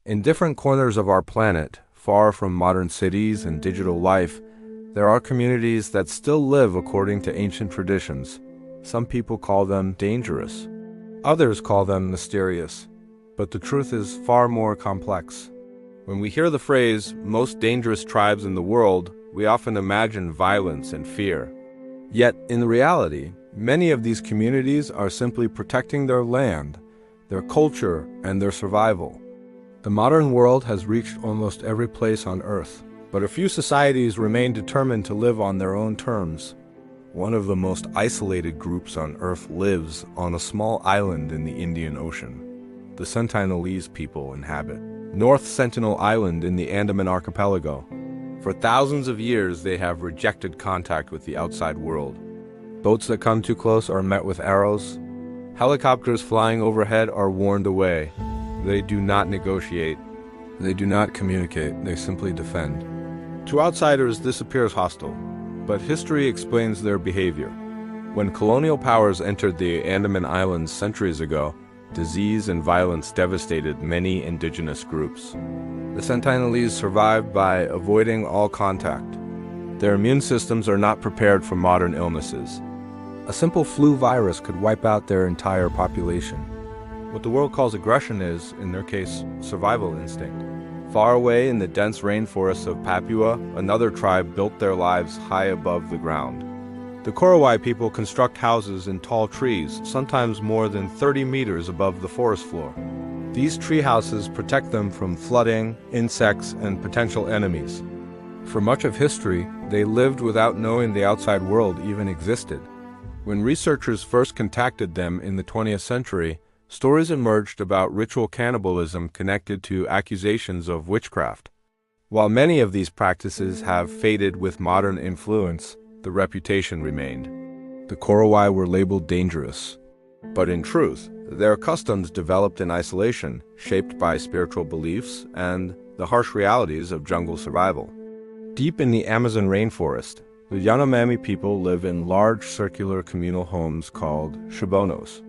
In different corners of our planet, far from modern cities and digital life, there are communities that still live according to ancient traditions. Some people call them dangerous. Others call them mysterious. But the truth is far more complex. When we hear the phrase, most dangerous tribes in the world, we often imagine violence and fear. Yet, in reality, many of these communities are simply protecting their land, their culture, and their survival. The modern world has reached almost every place on Earth, but a few societies remain determined to live on their own terms. One of the most isolated groups on Earth lives on a small island in the Indian Ocean. The Sentinelese people inhabit North Sentinel Island in the Andaman Archipelago. For thousands of years, they have rejected contact with the outside world. Boats that come too close are met with arrows. Helicopters flying overhead are warned away. They do not negotiate. They do not communicate. They simply defend. To outsiders, this appears hostile, but history explains their behavior. When colonial powers entered the Andaman Islands centuries ago, disease and violence devastated many indigenous groups. The Sentinelese survived by avoiding all contact. Their immune systems are not prepared for modern illnesses. A simple flu virus could wipe out their entire population. What the world calls aggression is, in their case, survival instinct. Far away in the dense rainforests of Papua, another tribe built their lives high above the ground. The Cowboy people construct houses in tall trees, sometimes more than 30 meters above the forest floor. These tree houses protect them from flooding, insects, and potential enemies. For much of history, they lived without knowing the outside world even existed. When researchers first contacted them in the 20th century, stories emerged about ritual cannibalism connected to accusations of witchcraft. While many of these practices have faded with modern influence, the reputation remained. The Cowboy were labeled dangerous. But in truth, their customs developed in isolation, shaped by spiritual beliefs and the harsh realities of jungle survival. Deep in the Amazon rainforest, the Yanomami people live in large circular communal homes called shabonos.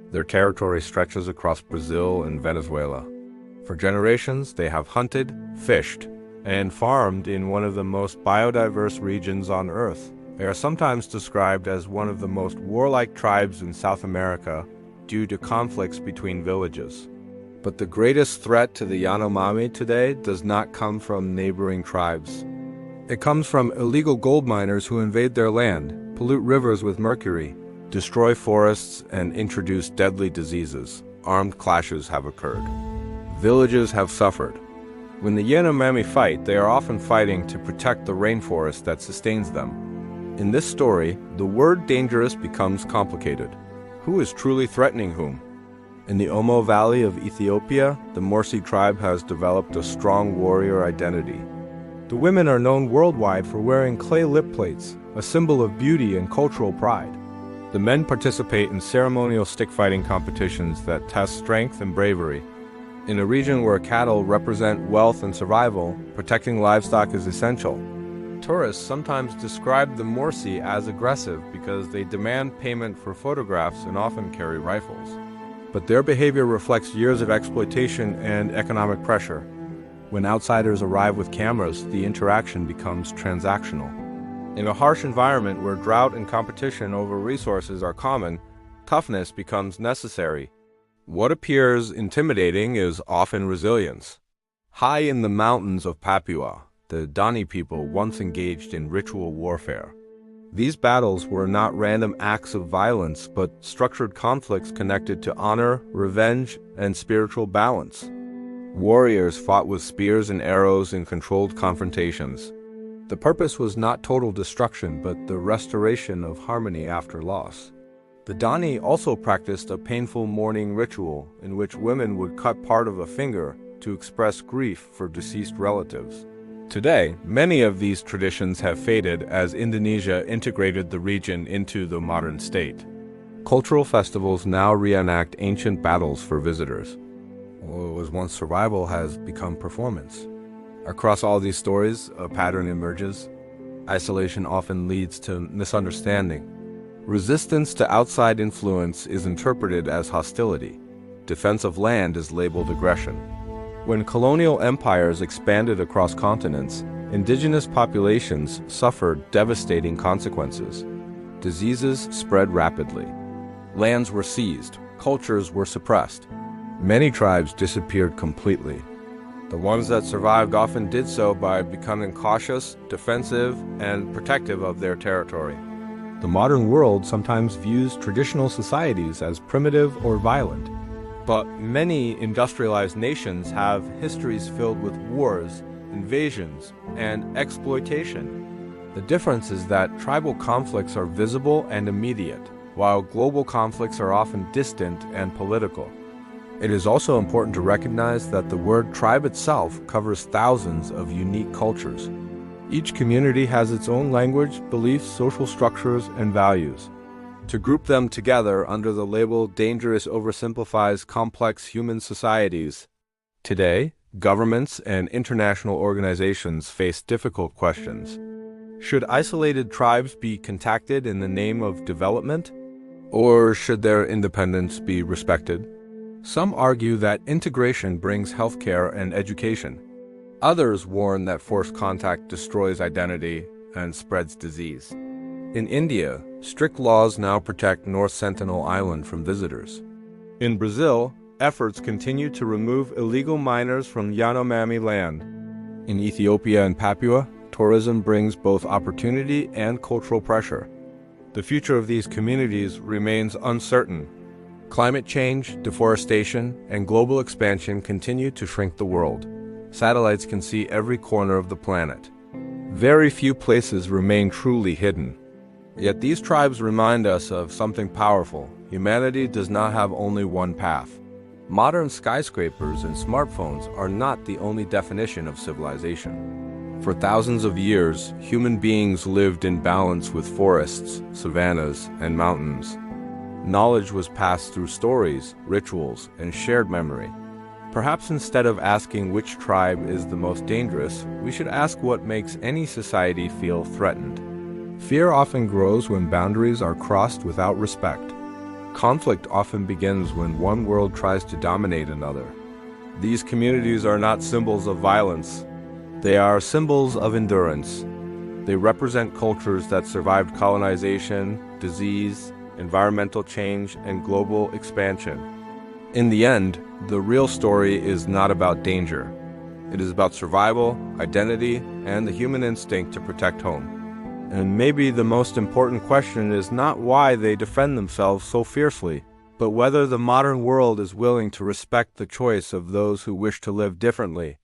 Their territory stretches across Brazil and Venezuela. For generations, they have hunted, fished, and farmed in one of the most biodiverse regions on Earth. They are sometimes described as one of the most warlike tribes in South America due to conflicts between villages. But the greatest threat to the Yanomami today does not come from neighboring tribes. It comes from illegal gold miners who invade their land, pollute rivers with mercury, destroy forests, and introduce deadly diseases. Armed clashes have occurred. Villages have suffered. When the Yanomami fight, they are often fighting to protect the rainforest that sustains them. In this story, the word dangerous becomes complicated. Who is truly threatening whom? In the Omo Valley of Ethiopia, the Morsi tribe has developed a strong warrior identity. The women are known worldwide for wearing clay lip plates, a symbol of beauty and cultural pride. The men participate in ceremonial stick-fighting competitions that test strength and bravery. In a region where cattle represent wealth and survival, protecting livestock is essential. Tourists sometimes describe the Morsi as aggressive because they demand payment for photographs and often carry rifles. But their behavior reflects years of exploitation and economic pressure. When outsiders arrive with cameras, the interaction becomes transactional. In a harsh environment where drought and competition over resources are common, toughness becomes necessary. What appears intimidating is often resilience. High in the mountains of Papua, the Dani people once engaged in ritual warfare. These battles were not random acts of violence, but structured conflicts connected to honor, revenge, and spiritual balance. Warriors fought with spears and arrows in controlled confrontations. The purpose was not total destruction, but the restoration of harmony after loss. The Dani also practiced a painful mourning ritual in which women would cut part of a finger to express grief for deceased relatives. Today, many of these traditions have faded as Indonesia integrated the region into the modern state. Cultural festivals now reenact ancient battles for visitors. What was once survival has become performance. Across all these stories, a pattern emerges. Isolation often leads to misunderstanding. Resistance to outside influence is interpreted as hostility. Defense of land is labeled aggression. When colonial empires expanded across continents, indigenous populations suffered devastating consequences. Diseases spread rapidly. Lands were seized, cultures were suppressed. Many tribes disappeared completely. The ones that survived often did so by becoming cautious, defensive, and protective of their territory. The modern world sometimes views traditional societies as primitive or violent. But many industrialized nations have histories filled with wars, invasions, and exploitation. The difference is that tribal conflicts are visible and immediate, while global conflicts are often distant and political. It is also important to recognize that the word tribe itself covers thousands of unique cultures. Each community has its own language, beliefs, social structures, and values. To group them together under the label dangerous oversimplifies complex human societies. Today, governments and international organizations face difficult questions. Should isolated tribes be contacted in the name of development? Or should their independence be respected? Some argue that integration brings healthcare and education. Others warn that forced contact destroys identity and spreads disease. In India, strict laws now protect North Sentinel Island from visitors. In Brazil, efforts continue to remove illegal miners from Yanomami land. In Ethiopia and Papua, tourism brings both opportunity and cultural pressure. The future of these communities remains uncertain. Climate change, deforestation, and global expansion continue to shrink the world. Satellites can see every corner of the planet. Very few places remain truly hidden. Yet these tribes remind us of something powerful. Humanity does not have only one path. Modern skyscrapers and smartphones are not the only definition of civilization. For thousands of years, human beings lived in balance with forests, savannas, and mountains. Knowledge was passed through stories, rituals, and shared memory. Perhaps instead of asking which tribe is the most dangerous, we should ask what makes any society feel threatened. Fear often grows when boundaries are crossed without respect. Conflict often begins when one world tries to dominate another. These communities are not symbols of violence. They are symbols of endurance. They represent cultures that survived colonization, disease, environmental change, and global expansion. In the end, the real story is not about danger. It is about survival, identity, and the human instinct to protect home. And maybe the most important question is not why they defend themselves so fiercely, but whether the modern world is willing to respect the choice of those who wish to live differently.